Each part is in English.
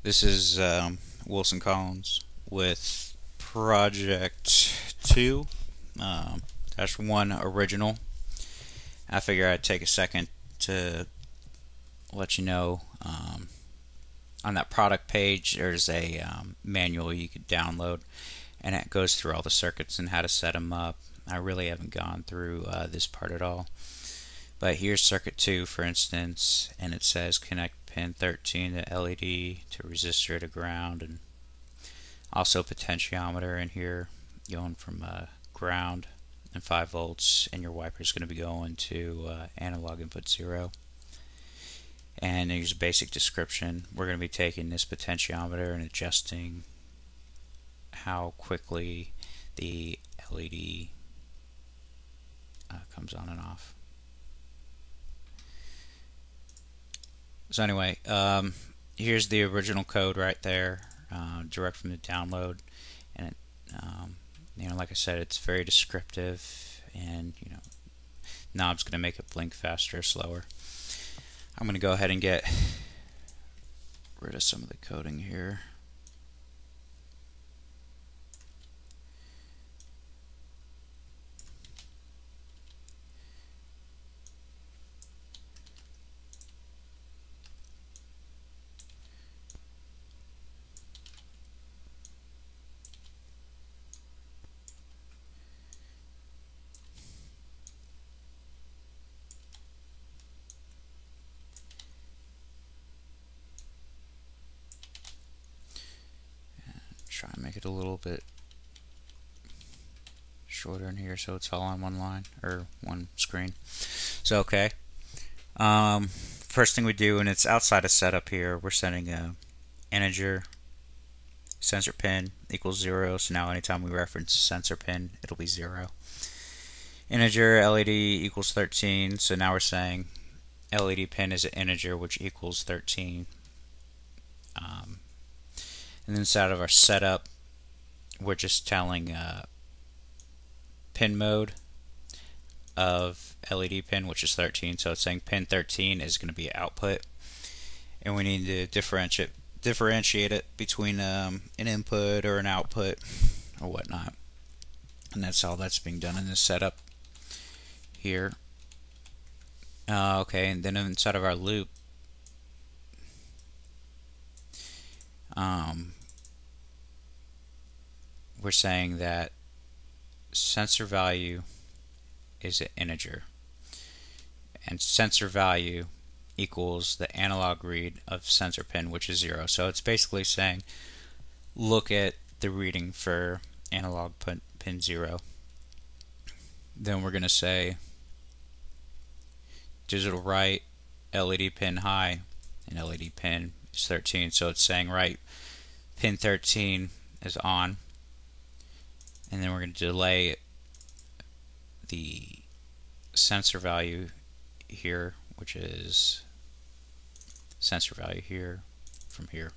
This is Wilson Collins with Project 2 Dash 1 Original. I figure I'd take a second to let you know on that product page there's a manual you could download, and it goes through all the circuits and how to set them up. I really haven't gone through this part at all. But here's circuit 2, for instance, and it says connect pin 13 to LED to resistor to ground, and also potentiometer in here going from ground and 5 volts, and your wiper is going to be going to analog input 0. And here's a basic description. We're going to be taking this potentiometer and adjusting how quickly the LED comes on and off. So anyway, here's the original code right there, direct from the download, and it, like I said, it's very descriptive, and knob's going to make it blink faster or slower. I'm going to go ahead and get rid of some of the coding here. Try and make it a little bit shorter in here so it's all on one line or one screen. So okay, first thing we do, and it's outside of setup here, we're setting a integer sensor pin equals 0. So now anytime we reference sensor pin, it'll be 0. Integer LED equals 13. So now we're saying LED pin is an integer which equals 13. And inside of our setup, we're just telling pin mode of LED pin, which is 13. So it's saying pin 13 is going to be output, and we need to differentiate it between an input or an output or whatnot. And that's all that's being done in this setup here. Okay, and then inside of our loop, we're saying that sensor value is an integer, and sensor value equals the analog read of sensor pin, which is 0. So it's basically saying look at the reading for analog pin 0. Then we're going to say digital write LED pin high, and LED pin is 13. So it's saying write pin 13 is on, and then we're going to delay the sensor value here, which is sensor value here from here.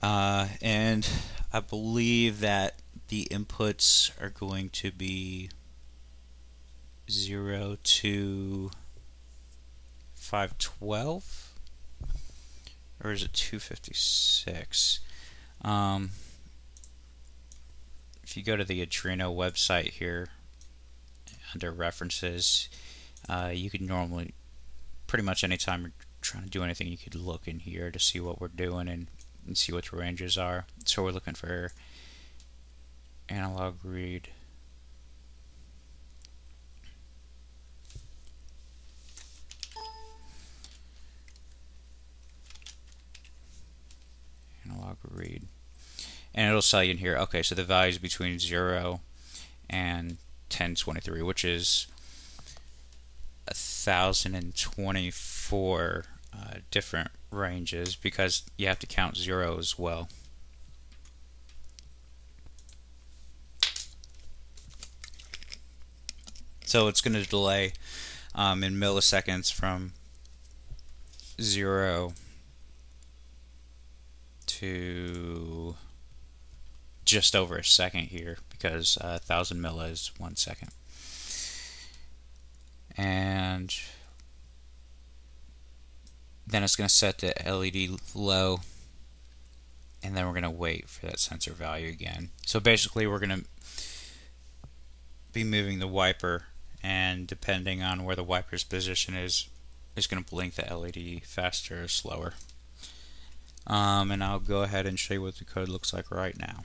And I believe that the inputs are going to be 0 to 512, or is it 256? If you go to the Adreno website here under references, you could normally, pretty much anytime you're trying to do anything, you could look in here to see what we're doing and see what the ranges are. So we're looking for analog read. Analog read. And it'll tell you in here, okay, so the value is between 0 and 1023, which is 1024 different ranges, because you have to count 0 as well. So it's going to delay in milliseconds from 0 to just over a second here, because 1000 milli is 1 second. And then it's going to set the LED low and then we're going to wait for that sensor value again. So basically we're going to be moving the wiper, and depending on where the wiper's position is going to blink the LED faster or slower. And I'll go ahead and show you what the code looks like right now.